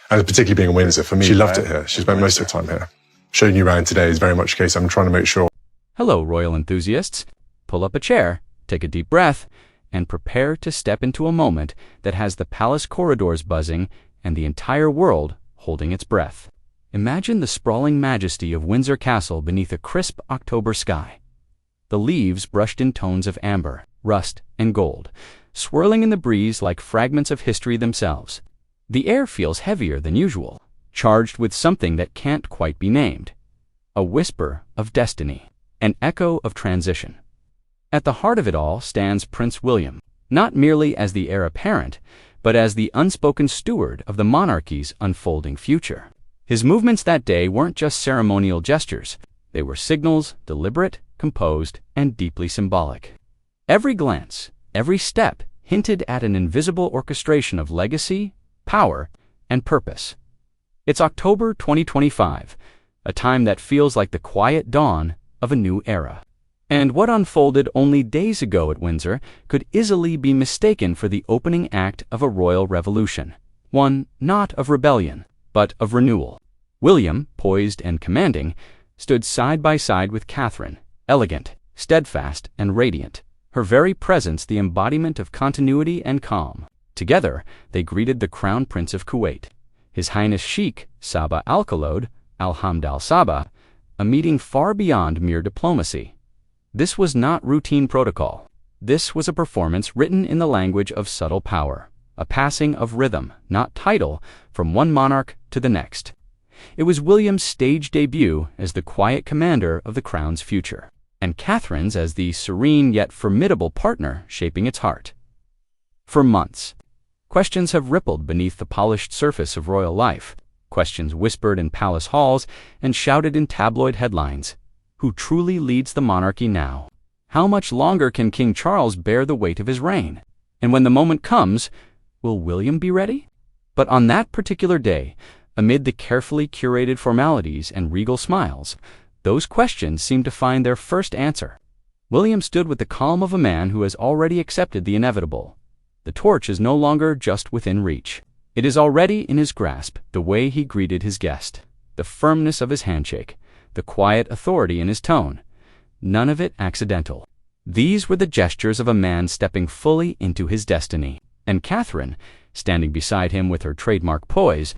And particularly being in Windsor, for me, she loved it here. She spent most of her time here. Showing you around today is very much a case I'm trying to make sure. Hello, royal enthusiasts. Pull up a chair, take a deep breath, and prepare to step into a moment that has the palace corridors buzzing and the entire world holding its breath. Imagine the sprawling majesty of Windsor Castle beneath a crisp October sky. The leaves brushed in tones of amber, rust, and gold, swirling in the breeze like fragments of history themselves. The air feels heavier than usual, charged with something that can't quite be named. A whisper of destiny, an echo of transition. At the heart of it all stands Prince William, not merely as the heir apparent, but as the unspoken steward of the monarchy's unfolding future. His movements that day weren't just ceremonial gestures. They were signals, deliberate, composed, and deeply symbolic. Every glance, every step hinted at an invisible orchestration of legacy, power, and purpose. It's October 2025, a time that feels like the quiet dawn of a new era. And what unfolded only days ago at Windsor could easily be mistaken for the opening act of a royal revolution, one not of rebellion, but of renewal. William, poised and commanding, stood side by side with Catherine, elegant, steadfast, and radiant, her very presence the embodiment of continuity and calm. Together, they greeted the Crown Prince of Kuwait, His Highness Sheikh Sabah Al-Khalod Al-Hamd Al-Sabah, a meeting far beyond mere diplomacy. This was not routine protocol. This was a performance written in the language of subtle power, a passing of rhythm, not title, from one monarch to the next. It was William's stage debut as the quiet commander of the crown's future, and Catherine's as the serene yet formidable partner shaping its heart. For months, questions have rippled beneath the polished surface of royal life, questions whispered in palace halls and shouted in tabloid headlines. Who truly leads the monarchy now? How much longer can King Charles bear the weight of his reign? And when the moment comes, will William be ready? But on that particular day, amid the carefully curated formalities and regal smiles, those questions seemed to find their first answer. William stood with the calm of a man who has already accepted the inevitable. The torch is no longer just within reach. It is already in his grasp, the way he greeted his guest, the firmness of his handshake, the quiet authority in his tone. None of it accidental. These were the gestures of a man stepping fully into his destiny. And Catherine, standing beside him with her trademark poise,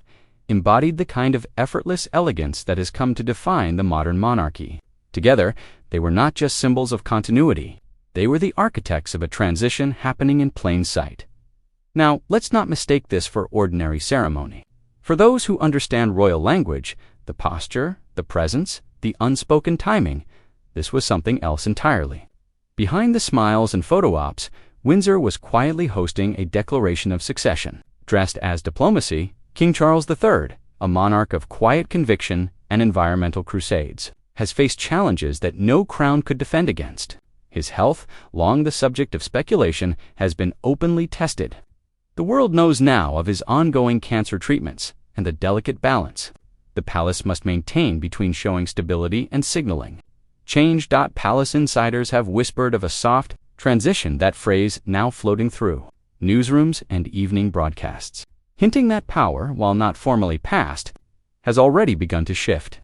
embodied the kind of effortless elegance that has come to define the modern monarchy. Together, they were not just symbols of continuity. They were the architects of a transition happening in plain sight. Now, let's not mistake this for ordinary ceremony. For those who understand royal language, the posture, the presence, the unspoken timing, this was something else entirely. Behind the smiles and photo ops, Windsor was quietly hosting a declaration of succession. Dressed as diplomacy, King Charles III, a monarch of quiet conviction and environmental crusades, has faced challenges that no crown could defend against. His health, long the subject of speculation, has been openly tested. The world knows now of his ongoing cancer treatments and the delicate balance the palace must maintain between showing stability and signaling. Change.Palace insiders have whispered of a soft transition, that phrase now floating through newsrooms and evening broadcasts, hinting that power, while not formally passed, has already begun to shift.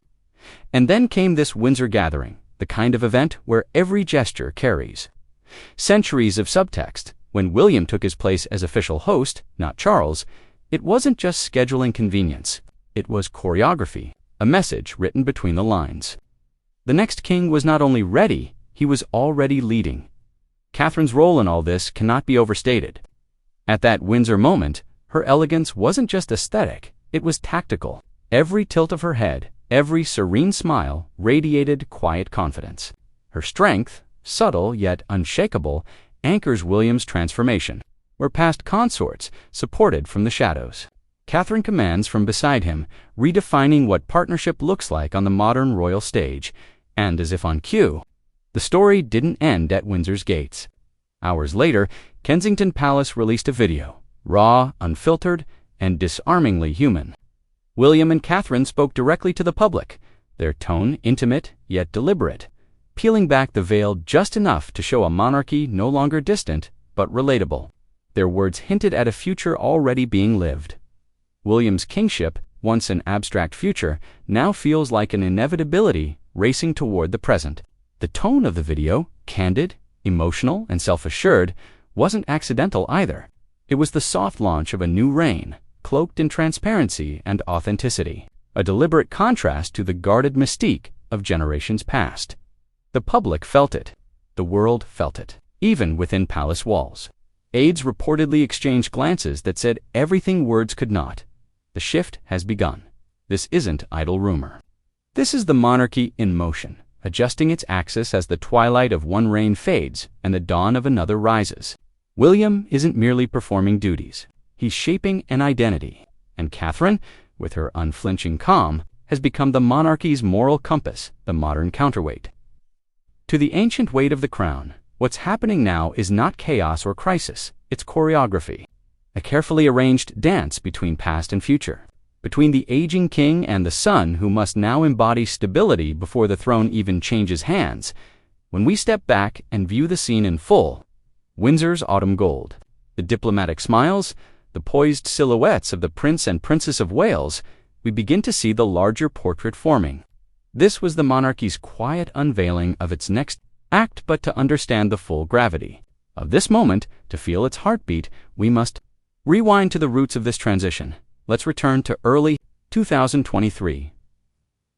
And then came this Windsor gathering, the kind of event where every gesture carries centuries of subtext. When William took his place as official host, not Charles, it wasn't just scheduling convenience. It was choreography, a message written between the lines. The next king was not only ready, he was already leading. Catherine's role in all this cannot be overstated. At that Windsor moment, her elegance wasn't just aesthetic, it was tactical. Every tilt of her head, every serene smile radiated quiet confidence. Her strength, subtle yet unshakable, anchors William's transformation, where past consorts supported from the shadows. Catherine commands from beside him, redefining what partnership looks like on the modern royal stage, and as if on cue, the story didn't end at Windsor's gates. Hours later, Kensington Palace released a video, raw, unfiltered, and disarmingly human. William and Catherine spoke directly to the public, their tone intimate yet deliberate, peeling back the veil just enough to show a monarchy no longer distant, but relatable. Their words hinted at a future already being lived. William's kingship, once an abstract future, now feels like an inevitability racing toward the present. The tone of the video, candid, emotional, and self-assured, wasn't accidental either. It was the soft launch of a new reign, cloaked in transparency and authenticity, a deliberate contrast to the guarded mystique of generations past. The public felt it. The world felt it, even within palace walls. Aides reportedly exchanged glances that said everything words could not. The shift has begun. This isn't idle rumor. This is the monarchy in motion, adjusting its axis as the twilight of one reign fades and the dawn of another rises. William isn't merely performing duties. He's shaping an identity. And Catherine, with her unflinching calm, has become the monarchy's moral compass, the modern counterweight. To the ancient weight of the crown, what's happening now is not chaos or crisis, it's choreography. A carefully arranged dance between past and future, between the aging king and the son who must now embody stability before the throne even changes hands. When we step back and view the scene in full, Windsor's autumn gold, the diplomatic smiles, the poised silhouettes of the Prince and Princess of Wales, we begin to see the larger portrait forming. This was the monarchy's quiet unveiling of its next act, but to understand the full gravity of this moment, to feel its heartbeat, we must rewind to the roots of this transition. Let's return to early 2023.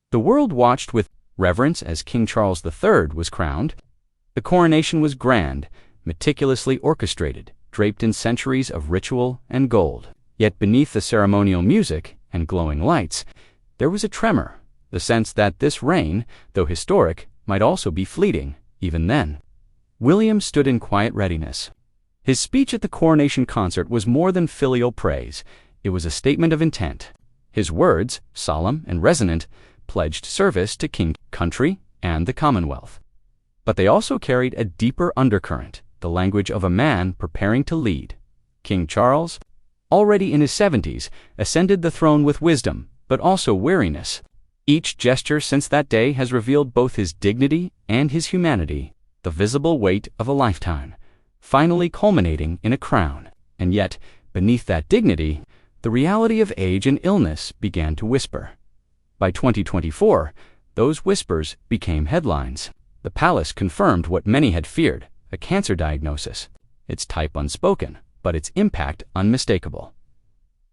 The world watched with reverence as King Charles III was crowned. The coronation was grand, meticulously orchestrated, draped in centuries of ritual and gold. Yet beneath the ceremonial music and glowing lights, there was a tremor, the sense that this reign, though historic, might also be fleeting, even then. William stood in quiet readiness. His speech at the coronation concert was more than filial praise. It was a statement of intent. His words, solemn and resonant, pledged service to king, country, and the Commonwealth. But they also carried a deeper undercurrent, the language of a man preparing to lead. King Charles, already in his 70s, ascended the throne with wisdom, but also weariness. Each gesture since that day has revealed both his dignity and his humanity, the visible weight of a lifetime, finally culminating in a crown. And yet, beneath that dignity, the reality of age and illness began to whisper. By 2024, those whispers became headlines. The palace confirmed what many had feared, a cancer diagnosis. Its type unspoken, but its impact unmistakable.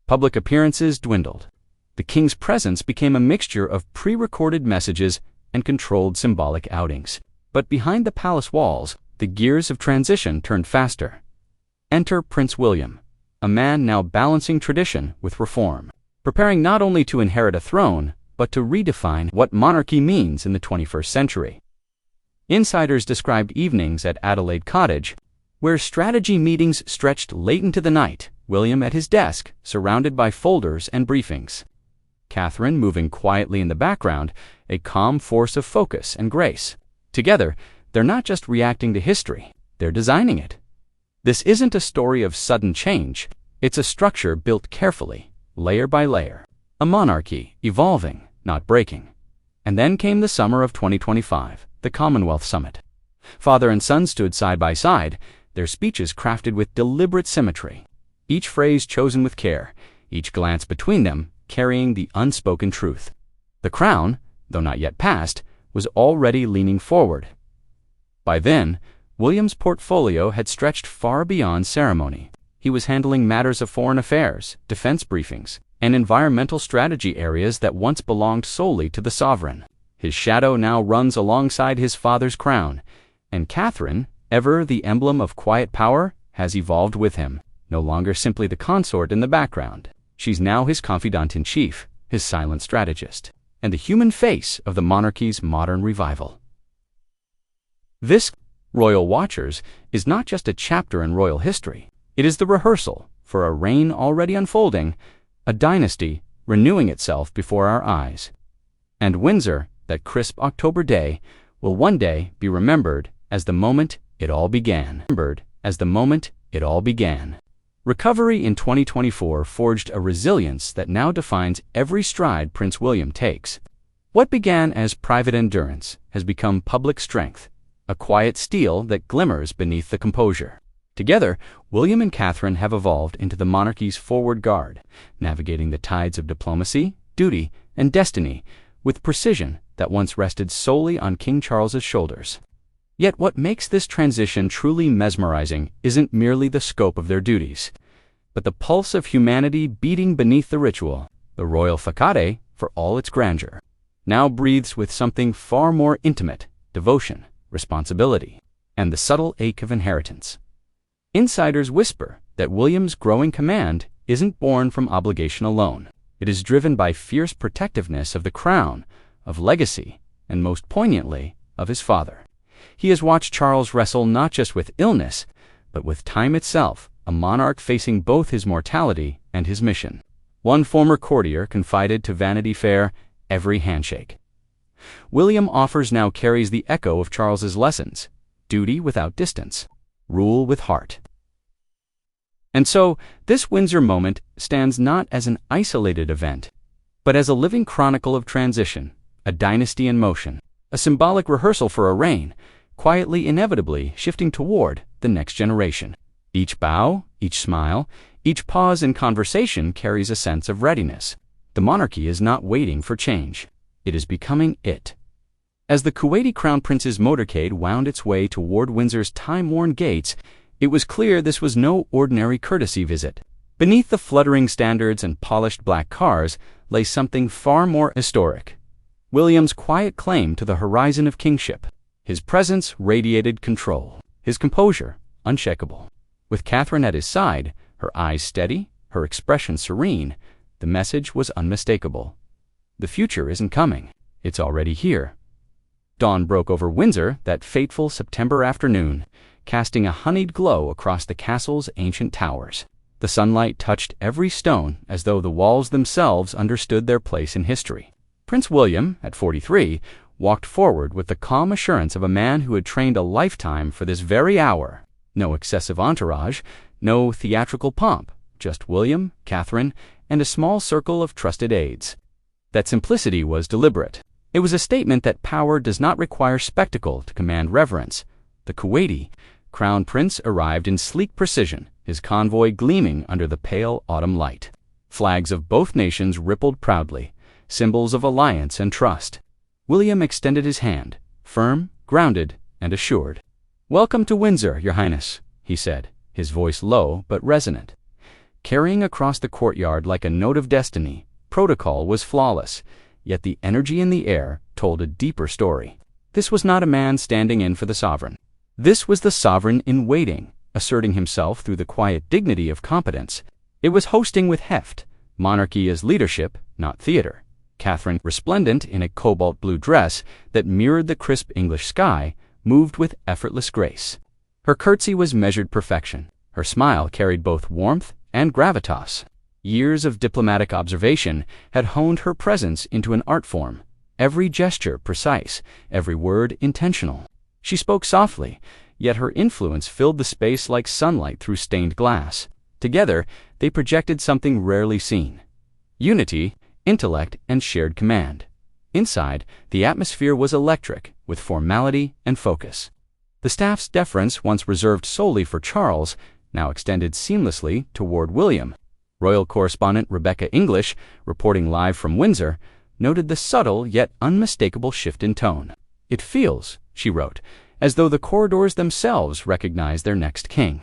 Public appearances dwindled. The king's presence became a mixture of pre-recorded messages and controlled symbolic outings. But behind the palace walls, the gears of transition turned faster. Enter Prince William, a man now balancing tradition with reform, preparing not only to inherit a throne, but to redefine what monarchy means in the 21st century. Insiders described evenings at Adelaide Cottage, where strategy meetings stretched late into the night, William at his desk, surrounded by folders and briefings. Catherine moving quietly in the background, a calm force of focus and grace. Together, they're not just reacting to history, they're designing it. This isn't a story of sudden change, it's a structure built carefully, layer by layer. A monarchy, evolving, not breaking. And then came the summer of 2025, the Commonwealth Summit. Father and son stood side by side, their speeches crafted with deliberate symmetry. Each phrase chosen with care, each glance between them carrying the unspoken truth. The crown, though not yet passed, was already leaning forward. By then, William's portfolio had stretched far beyond ceremony. He was handling matters of foreign affairs, defense briefings, and environmental strategy areas that once belonged solely to the sovereign. His shadow now runs alongside his father's crown, and Catherine, ever the emblem of quiet power, has evolved with him, no longer simply the consort in the background. She's now his confidant-in-chief, his silent strategist, and the human face of the monarchy's modern revival. This, Royal Watchers, is not just a chapter in royal history. It is the rehearsal for a reign already unfolding, a dynasty renewing itself before our eyes. And Windsor, that crisp October day, will one day be remembered as the moment it all began. Recovery in 2024 forged a resilience that now defines every stride Prince William takes. What began as private endurance has become public strength, a quiet steel that glimmers beneath the composure. Together, William and Catherine have evolved into the monarchy's forward guard, navigating the tides of diplomacy, duty, and destiny with precision that once rested solely on King Charles's shoulders. Yet what makes this transition truly mesmerizing isn't merely the scope of their duties, but the pulse of humanity beating beneath the ritual. The royal facade, for all its grandeur, now breathes with something far more intimate: devotion, responsibility, and the subtle ache of inheritance. Insiders whisper that William's growing command isn't born from obligation alone. It is driven by fierce protectiveness of the crown, of legacy, and most poignantly, of his father. He has watched Charles wrestle not just with illness, but with time itself, a monarch facing both his mortality and his mission. One former courtier confided to Vanity Fair, "Every handshake." William offers now carries the echo of Charles's lessons: duty without distance, rule with heart. And so, this Windsor moment stands not as an isolated event, but as a living chronicle of transition, a dynasty in motion, a symbolic rehearsal for a reign, quietly inevitably shifting toward the next generation. Each bow, each smile, each pause in conversation carries a sense of readiness. The monarchy is not waiting for change. It is becoming it. As the Kuwaiti Crown Prince's motorcade wound its way toward Windsor's time-worn gates, it was clear this was no ordinary courtesy visit. Beneath the fluttering standards and polished black cars lay something far more historic: William's quiet claim to the horizon of kingship. His presence radiated control, his composure unshakable. With Catherine at his side, her eyes steady, her expression serene, the message was unmistakable. The future isn't coming, it's already here. Dawn broke over Windsor that fateful September afternoon, casting a honeyed glow across the castle's ancient towers. The sunlight touched every stone as though the walls themselves understood their place in history. Prince William, at 43, walked forward with the calm assurance of a man who had trained a lifetime for this very hour. No excessive entourage, no theatrical pomp, just William, Catherine, and a small circle of trusted aides. That simplicity was deliberate. It was a statement that power does not require spectacle to command reverence. The Kuwaiti Crown Prince arrived in sleek precision, his convoy gleaming under the pale autumn light. Flags of both nations rippled proudly, symbols of alliance and trust. William extended his hand, firm, grounded, and assured. "Welcome to Windsor, Your Highness," he said, his voice low but resonant. Carrying across the courtyard like a note of destiny, protocol was flawless, yet the energy in the air told a deeper story. This was not a man standing in for the sovereign. This was the sovereign in waiting, asserting himself through the quiet dignity of competence. It was hosting with heft, monarchy as leadership, not theater. Catherine, resplendent in a cobalt blue dress that mirrored the crisp English sky, moved with effortless grace. Her curtsy was measured perfection. Her smile carried both warmth and gravitas. Years of diplomatic observation had honed her presence into an art form, every gesture precise, every word intentional. She spoke softly, yet her influence filled the space like sunlight through stained glass. Together, they projected something rarely seen: unity, intellect, and shared command. Inside, the atmosphere was electric, with formality and focus. The staff's deference, once reserved solely for Charles, now extended seamlessly toward William. Royal correspondent Rebecca English, reporting live from Windsor, noted the subtle yet unmistakable shift in tone. "It feels," she wrote, "as though the corridors themselves recognize their next king."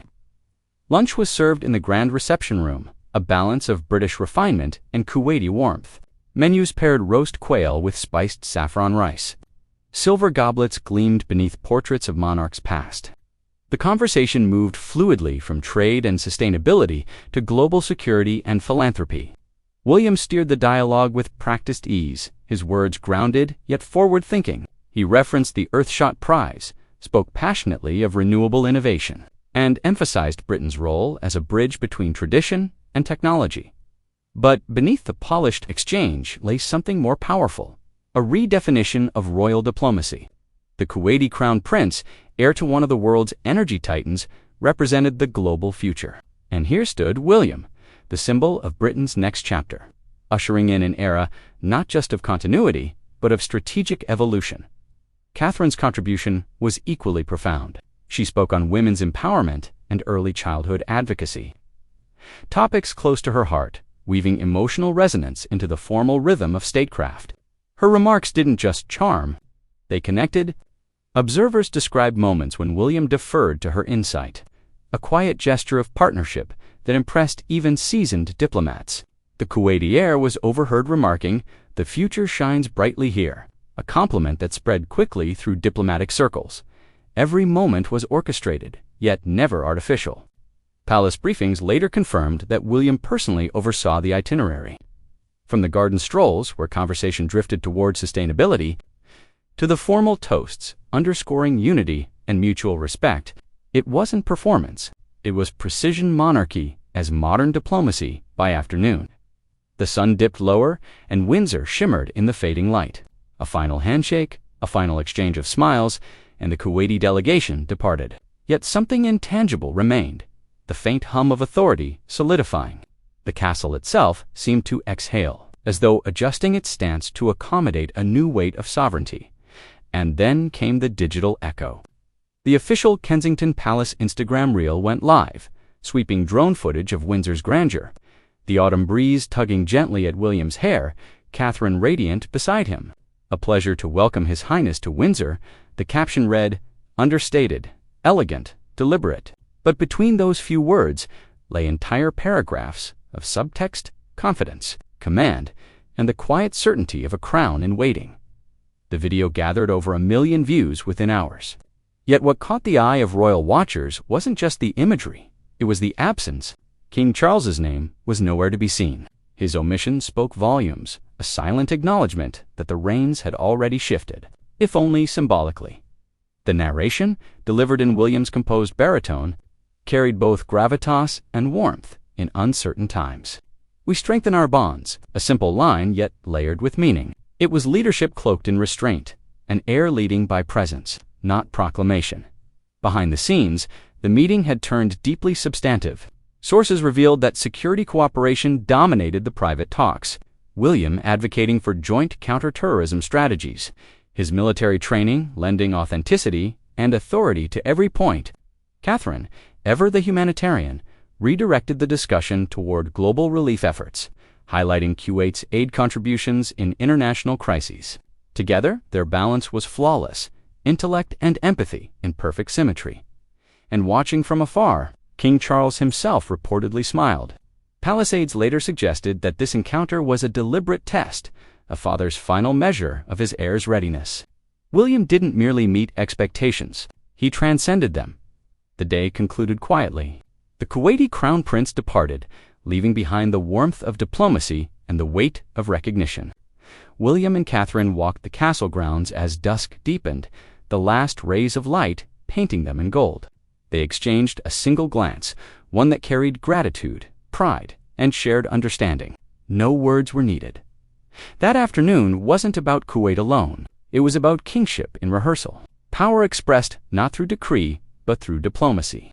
Lunch was served in the grand reception room, a balance of British refinement and Kuwaiti warmth. Menus paired roast quail with spiced saffron rice. Silver goblets gleamed beneath portraits of monarchs past. The conversation moved fluidly from trade and sustainability to global security and philanthropy. William steered the dialogue with practiced ease, his words grounded yet forward-thinking. He referenced the Earthshot Prize, spoke passionately of renewable innovation, and emphasized Britain's role as a bridge between tradition and technology. But beneath the polished exchange lay something more powerful: a redefinition of royal diplomacy. The Kuwaiti Crown Prince, heir to one of the world's energy titans, represented the global future. And here stood William, the symbol of Britain's next chapter, ushering in an era not just of continuity, but of strategic evolution. Catherine's contribution was equally profound. She spoke on women's empowerment and early childhood advocacy. Topics close to her heart, weaving emotional resonance into the formal rhythm of statecraft. Her remarks didn't just charm, they connected. Observers described moments when William deferred to her insight, a quiet gesture of partnership that impressed even seasoned diplomats. The Kuwaiti heir was overheard remarking, "The future shines brightly here," a compliment that spread quickly through diplomatic circles. Every moment was orchestrated, yet never artificial. Palace briefings later confirmed that William personally oversaw the itinerary. From the garden strolls, where conversation drifted toward sustainability, to the formal toasts, underscoring unity and mutual respect, it wasn't performance. It was precision monarchy as modern diplomacy by afternoon. The sun dipped lower, and Windsor shimmered in the fading light. A final handshake, a final exchange of smiles, and the Kuwaiti delegation departed. Yet something intangible remained, the faint hum of authority solidifying. The castle itself seemed to exhale, as though adjusting its stance to accommodate a new weight of sovereignty. And then came the digital echo. The official Kensington Palace Instagram reel went live, sweeping drone footage of Windsor's grandeur. The autumn breeze tugging gently at William's hair, Catherine radiant beside him. "A pleasure to welcome His Highness to Windsor," the caption read, understated, elegant, deliberate. But between those few words lay entire paragraphs of subtext, confidence, command, and the quiet certainty of a crown in waiting. The video gathered over 1 million views within hours. Yet what caught the eye of royal watchers wasn't just the imagery, it was the absence. King Charles's name was nowhere to be seen. His omission spoke volumes, a silent acknowledgement that the reins had already shifted, if only symbolically. The narration, delivered in William's composed baritone, carried both gravitas and warmth in uncertain times. "We strengthen our bonds," a simple line yet layered with meaning. It was leadership cloaked in restraint, an heir leading by presence, not proclamation. Behind the scenes, the meeting had turned deeply substantive. Sources revealed that security cooperation dominated the private talks, William advocating for joint counterterrorism strategies, his military training lending authenticity and authority to every point. Catherine, ever the humanitarian, redirected the discussion toward global relief efforts, highlighting Kuwait's aid contributions in international crises. Together, their balance was flawless, intellect and empathy in perfect symmetry. And watching from afar, King Charles himself reportedly smiled. Palace aides later suggested that this encounter was a deliberate test, a father's final measure of his heir's readiness. William didn't merely meet expectations, he transcended them. The day concluded quietly. The Kuwaiti crown prince departed, leaving behind the warmth of diplomacy and the weight of recognition. William and Catherine walked the castle grounds as dusk deepened, the last rays of light painting them in gold. They exchanged a single glance, one that carried gratitude, pride, and shared understanding. No words were needed. That afternoon wasn't about Kuwait alone. It was about kingship in rehearsal. Power expressed not through decree, but through diplomacy.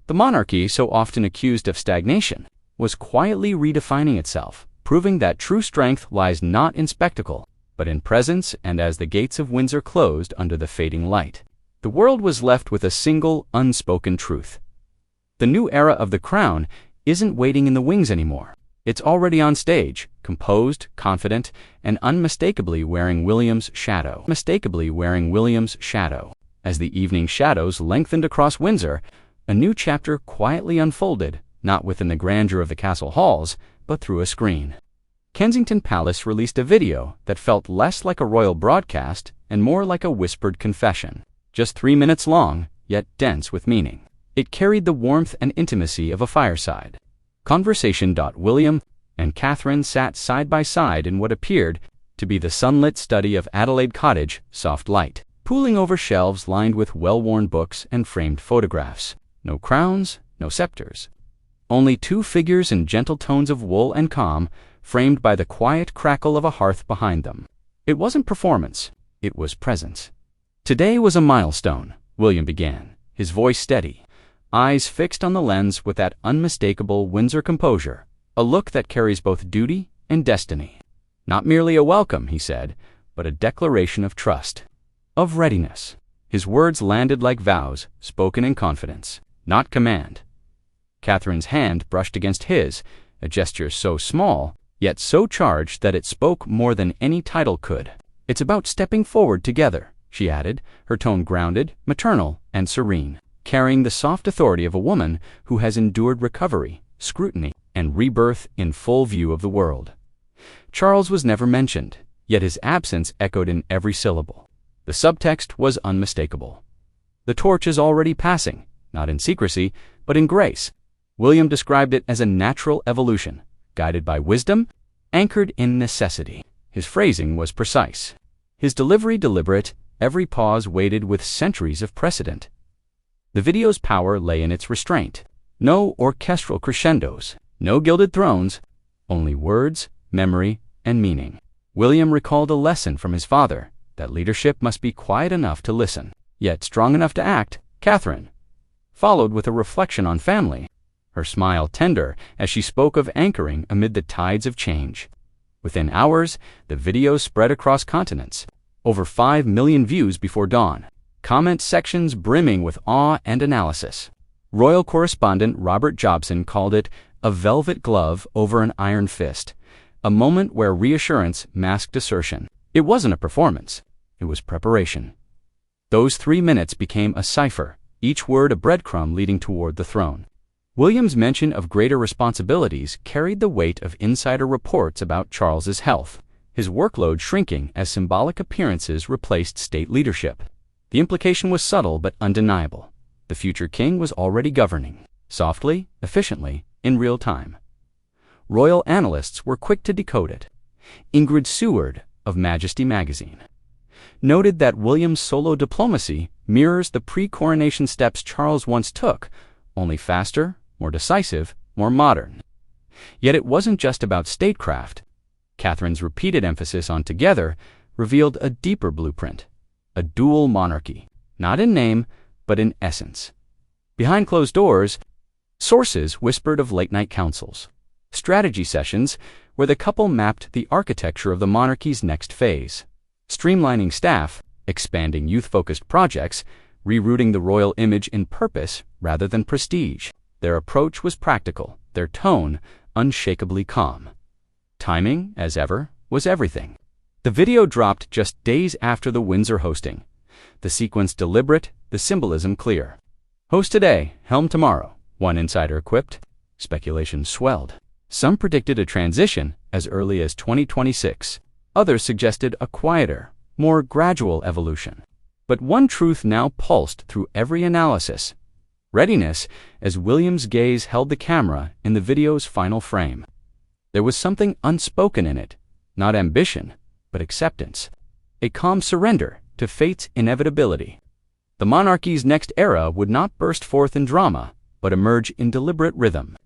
The monarchy, so often accused of stagnation, was quietly redefining itself, proving that true strength lies not in spectacle, but in presence. And as the gates of Windsor closed under the fading light, the world was left with a single, unspoken truth. The new era of the crown isn't waiting in the wings anymore. It's already on stage, composed, confident, and unmistakably wearing William's shadow. As the evening shadows lengthened across Windsor, a new chapter quietly unfolded, not within the grandeur of the castle halls, but through a screen. Kensington Palace released a video that felt less like a royal broadcast and more like a whispered confession. Just 3 minutes long, yet dense with meaning. It carried the warmth and intimacy of a fireside conversation. William and Catherine sat side by side in what appeared to be the sunlit study of Adelaide Cottage, soft light, pooling over shelves lined with well-worn books and framed photographs. No crowns, no scepters. Only 2 figures in gentle tones of wool and calm, framed by the quiet crackle of a hearth behind them. It wasn't performance, it was presence. "Today was a milestone," William began, his voice steady, eyes fixed on the lens with that unmistakable Windsor composure, a look that carries both duty and destiny. "Not merely a welcome," he said, "but a declaration of trust, of readiness." His words landed like vows, spoken in confidence. not command. Catherine's hand brushed against his, a gesture so small, yet so charged that it spoke more than any title could. "It's about stepping forward together," she added, her tone grounded, maternal, and serene, carrying the soft authority of a woman who has endured recovery, scrutiny, and rebirth in full view of the world. Charles was never mentioned, yet his absence echoed in every syllable. The subtext was unmistakable. The torch is already passing, not in secrecy, but in grace. William described it as a natural evolution, guided by wisdom, anchored in necessity. His phrasing was precise, his delivery deliberate, every pause weighted with centuries of precedent. The video's power lay in its restraint. No orchestral crescendos, no gilded thrones, only words, memory, and meaning. William recalled a lesson from his father, that leadership must be quiet enough to listen, yet strong enough to act. Catherine followed with a reflection on family, her smile tender as she spoke of anchoring amid the tides of change. Within hours, the video spread across continents, over 5 million views before dawn, comment sections brimming with awe and analysis. Royal correspondent Robert Jobson called it a velvet glove over an iron fist, a moment where reassurance masked assertion. It wasn't a performance, it was preparation. Those 3 minutes became a cipher, each word a breadcrumb leading toward the throne. William's mention of greater responsibilities carried the weight of insider reports about Charles's health, his workload shrinking as symbolic appearances replaced state leadership. The implication was subtle but undeniable. The future king was already governing, softly, efficiently, in real time. Royal analysts were quick to decode it. Ingrid Seward, of Majesty magazine, noted that William's solo diplomacy mirrors the pre-coronation steps Charles once took, only faster, more decisive, more modern. Yet it wasn't just about statecraft. Catherine's repeated emphasis on together revealed a deeper blueprint, a dual monarchy, not in name, but in essence. Behind closed doors, sources whispered of late-night councils, strategy sessions where the couple mapped the architecture of the monarchy's next phase, streamlining staff, expanding youth-focused projects, rerouting the royal image in purpose rather than prestige. Their approach was practical, their tone unshakably calm. Timing, as ever, was everything. The video dropped just days after the Windsor hosting. The sequence deliberate, the symbolism clear. Host today, helm tomorrow, one insider quipped. Speculation swelled. Some predicted a transition as early as 2026. Others suggested a quieter, more gradual evolution. But one truth now pulsed through every analysis: readiness, as William's gaze held the camera in the video's final frame. There was something unspoken in it, not ambition, but acceptance, a calm surrender to fate's inevitability. The monarchy's next era would not burst forth in drama, but emerge in deliberate rhythm.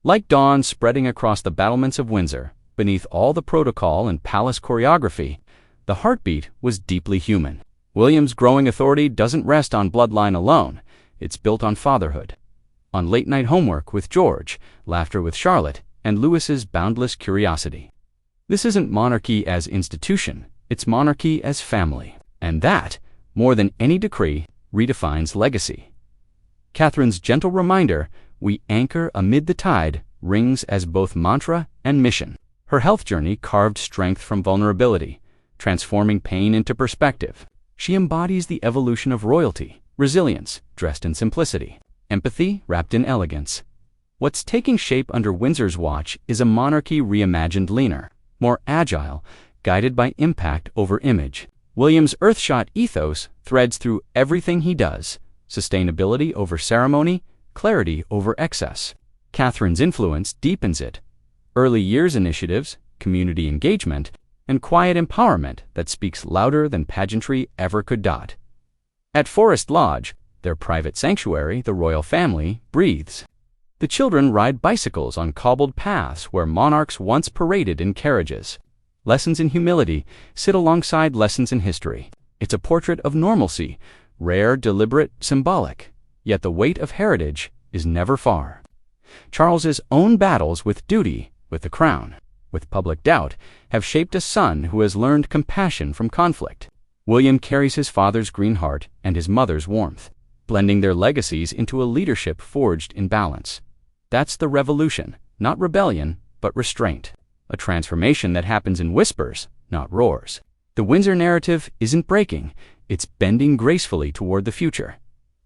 Like dawn spreading across the battlements of Windsor, beneath all the protocol and palace choreography, the heartbeat was deeply human. William's growing authority doesn't rest on bloodline alone. It's built on fatherhood, on late-night homework with George, laughter with Charlotte, and Louis's boundless curiosity. This isn't monarchy as institution, it's monarchy as family. And that, more than any decree, redefines legacy. Catherine's gentle reminder, "We anchor amid the tide," rings as both mantra and mission. Her health journey carved strength from vulnerability, transforming pain into perspective. She embodies the evolution of royalty, resilience dressed in simplicity, empathy wrapped in elegance. What's taking shape under Windsor's watch is a monarchy reimagined leaner, more agile, guided by impact over image. William's earthshot ethos threads through everything he does: sustainability over ceremony, clarity over excess. Catherine's influence deepens it: early years initiatives, community engagement, and quiet empowerment that speaks louder than pageantry ever could. At Forest Lodge, their private sanctuary, the royal family breathes. The children ride bicycles on cobbled paths where monarchs once paraded in carriages. Lessons in humility sit alongside lessons in history. It's a portrait of normalcy, rare, deliberate, symbolic. Yet the weight of heritage is never far. Charles's own battles with duty, with the crown, with public doubt, have shaped a son who has learned compassion from conflict. William carries his father's green heart and his mother's warmth. blending their legacies into a leadership forged in balance. That's the revolution, not rebellion, but restraint. A transformation that happens in whispers, not roars. The Windsor narrative isn't breaking, it's bending gracefully toward the future.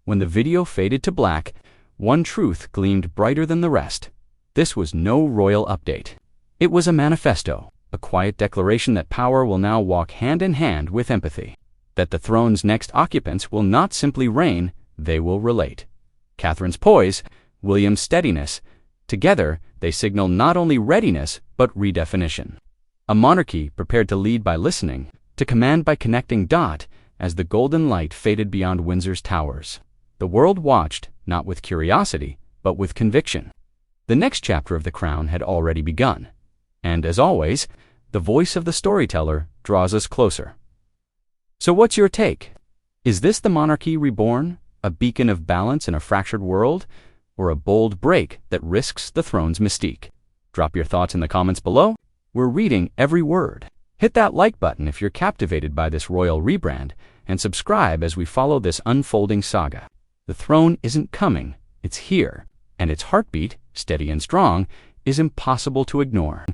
When the video faded to black, one truth gleamed brighter than the rest. This was no royal update. It was a manifesto, a quiet declaration that power will now walk hand in hand with empathy. That the throne's next occupants will not simply reign, they will relate. Catherine's poise, William's steadiness, together they signal not only readiness but redefinition. A monarchy prepared to lead by listening, to command by connecting dot, as the golden light faded beyond Windsor's towers. The world watched, not with curiosity, but with conviction. The next chapter of The Crown had already begun. And as always, the voice of the storyteller draws us closer. So what's your take? Is this the monarchy reborn, a beacon of balance in a fractured world, or a bold break that risks the throne's mystique? Drop your thoughts in the comments below. We're reading every word. Hit that like button if you're captivated by this royal rebrand, and subscribe as we follow this unfolding saga. The throne isn't coming, it's here, and its heartbeat, steady and strong, is impossible to ignore.